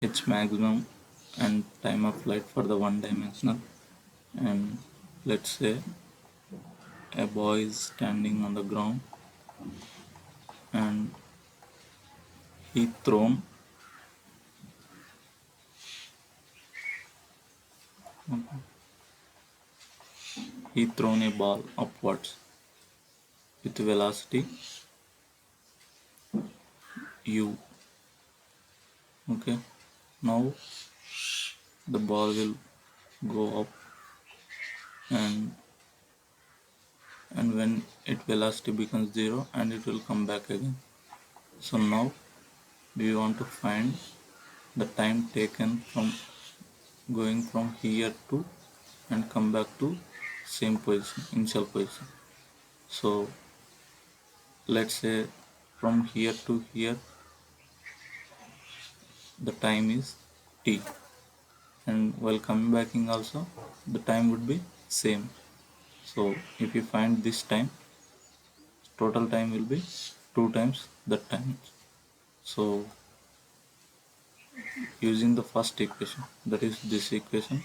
h maximum and time of flight for the one dimensional. And let's say a boy is standing on the ground and he thrown he thrown a ball upwards with velocity u. Okay, now the ball will go up, and when its velocity becomes 0, and it will come back again. So now we want to find the time taken from going from here to and come back to same position, initial position. So let's say from here to here the time is t, and while coming back in also the time would be same. So if you find this time, total time will be 2 times that time. So using the first equation, that is this equation,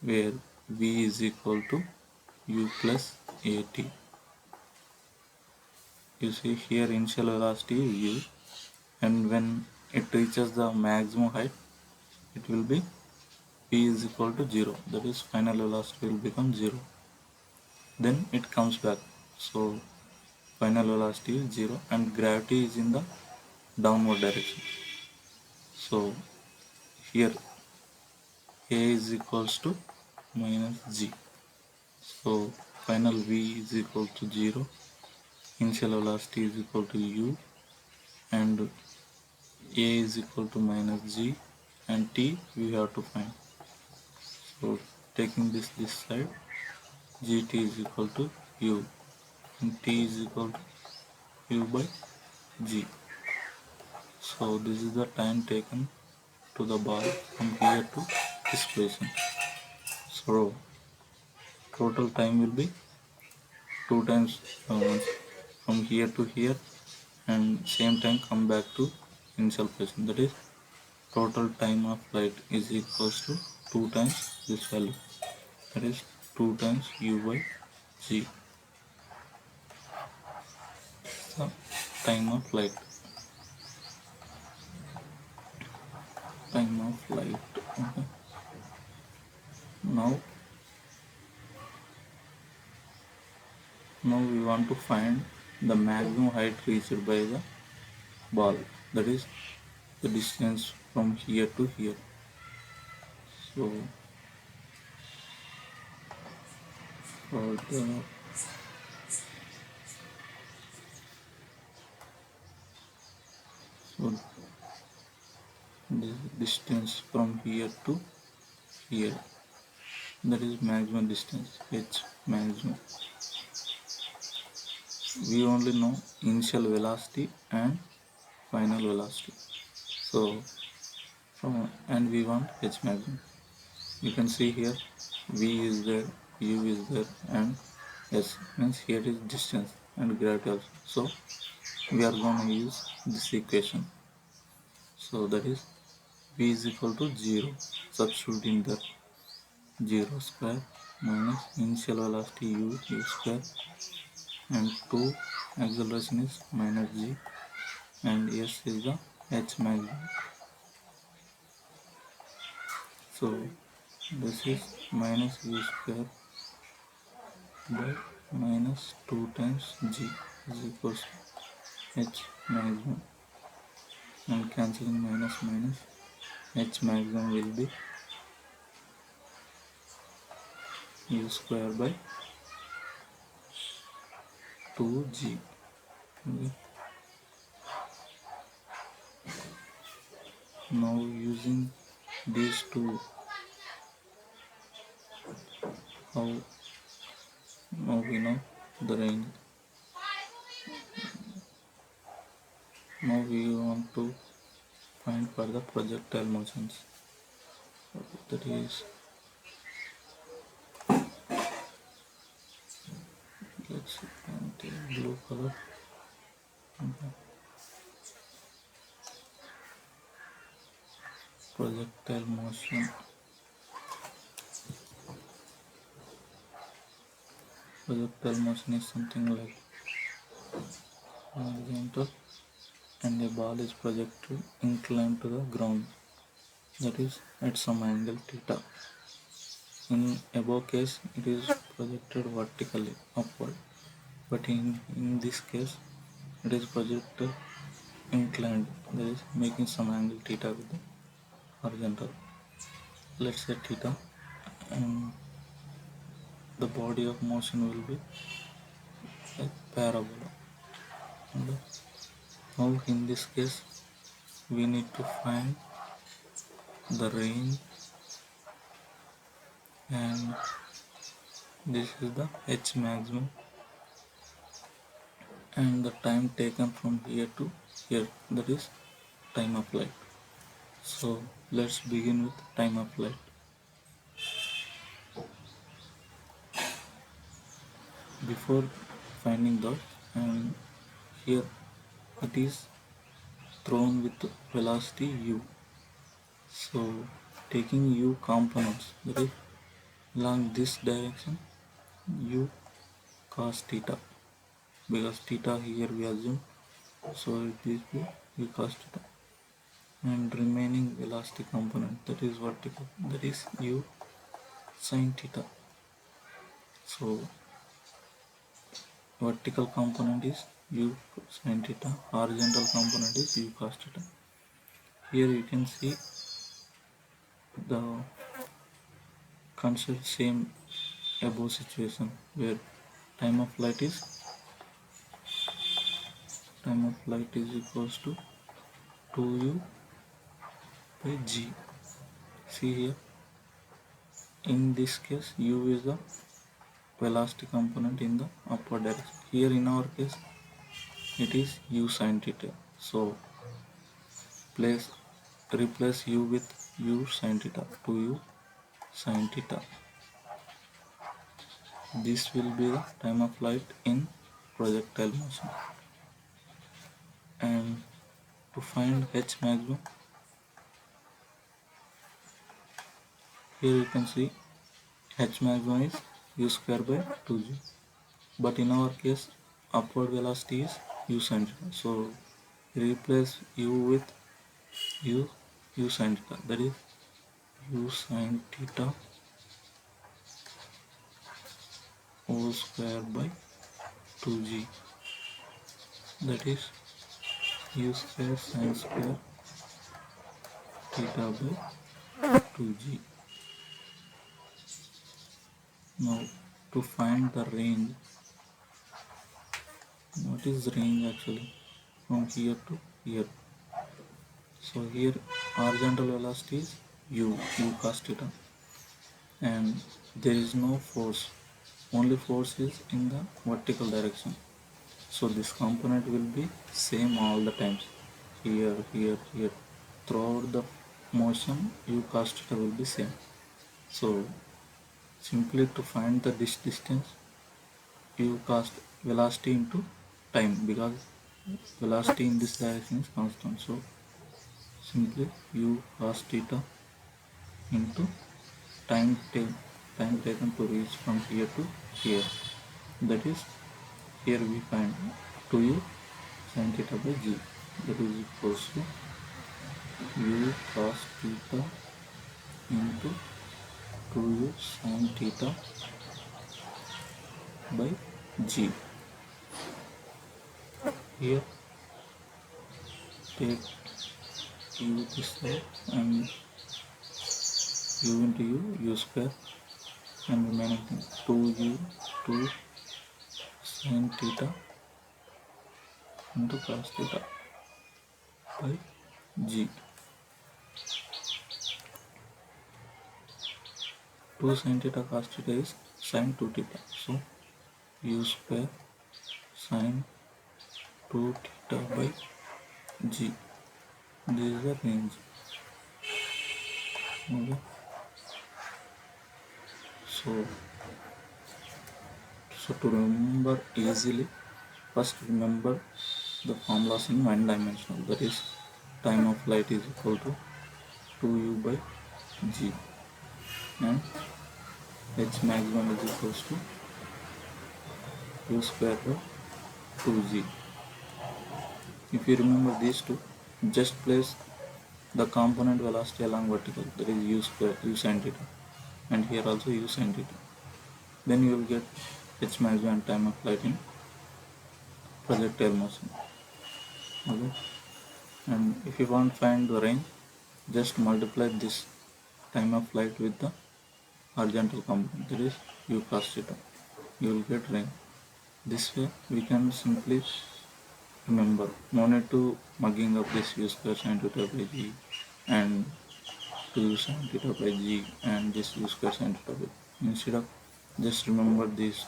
where v is equal to u plus at. You see here initial velocity is u, and when it reaches the maximum height, it will be v is equal to 0, that is final velocity will become 0. Then it comes back, so final velocity is 0 and gravity is in the downward direction. So here a is equals to minus g. So final v is equal to 0, initial velocity is equal to u, and a is equal to minus g, and t we have to find. So taking this side, gt is equal to u, and t is equal to u by g. So this is the time taken to the ball from here to this position. So total time will be 2 times from here to here, and same time come back to initial position. That is total time of flight is equals to 2 times this value. That is 2 times u by g, the time of flight. Time of flight. Okay. Now we want to find the maximum height reached by the ball. That is the distance from here to here. So for the so this distance from here to here, that is maximum distance, h maximum. We only know initial velocity and final velocity. So and we want h maximum. You can see here v is there, u is there, and s means here is distance and gravity also. So we are going to use this equation. So that is v is equal to 0. Substituting that 0 square minus initial velocity u square, and 2 acceleration is minus g, and s is the h maximum. So this is minus u square by minus 2 times g is equals to h maximum, and cancelling minus minus, h maximum will be u square by 2g. Okay. Now using these two, how now we know the range. Now we want to find for the projectile motions. That is, let's take blue color. Okay. projectile motion. Projectile motion is something like horizontal and a ball is projected inclined to the ground, that is at some angle theta. In above case it is projected vertically upward, but in this case it is projected inclined, that is making some angle theta with the horizontal. Let's say theta, and the body of motion will be like parabola. And now in this case we need to find the range, and this is the h maximum and the time taken from here to here, that is time of flight. So let's begin with time of flight. Before finding that, and here it is thrown with velocity u. So taking u components, that is along this direction u cos theta, because theta here we assume, so it is u cos theta, and remaining velocity component, that is vertical, that is u sin theta. So vertical component is u sin theta, horizontal component is u cos theta. Here you can see the concept same above situation, where time of flight is equals to 2u by g. See here, in this case u is the velocity component in the upward direction. Here in our case it is u sin theta, so replace u with u sin theta, 2u sin theta. This will be the time of flight in projectile motion. And to find h maximum, here you can see h maximum is u square by 2g, but in our case upward velocity is u sin theta, so replace u with u sin theta, that is u sin theta whole square by 2g, that is u square sin square theta by 2g. Now to find the range, what is range actually from here to here? So here horizontal velocity is u cos theta, and there is no force, only force is in the vertical direction, so this component will be same all the times, here throughout the motion u cos theta will be same. So simply to find the distance, u cos velocity into time, because velocity in this direction is constant, so simply u cos theta into time taken to reach from here to here, that is here we find 2u sin theta by g, that is equals to u cos theta into 2u sin theta by g. Here take u this side and u into u square, and remaining thing 2 sin theta into cos theta by g. 2 sin theta cos theta is sin 2 theta, so u square sin 2 theta by g. This is the range. Okay. So to remember easily, first remember the formulas in one dimensional, that is time of flight is equal to 2u by g, and h maximum is equals to u square by 2g. If you remember these two, just place the component velocity along vertical, that is u square, u sin theta, and here also u sin theta. Then you will get h maximum and time of flight in projectile motion. Okay, and if you want to find the range, just multiply this time of flight with the horizontal component, that is u cos theta. You will get range. This way we can simply remember. No need to mugging up this u square sin theta by g and 2u sin theta by g and this u square sin theta by g. Instead of just remember these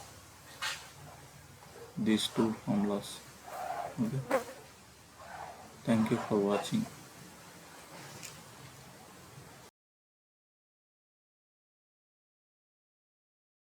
two formulas. Okay. Thank you for watching.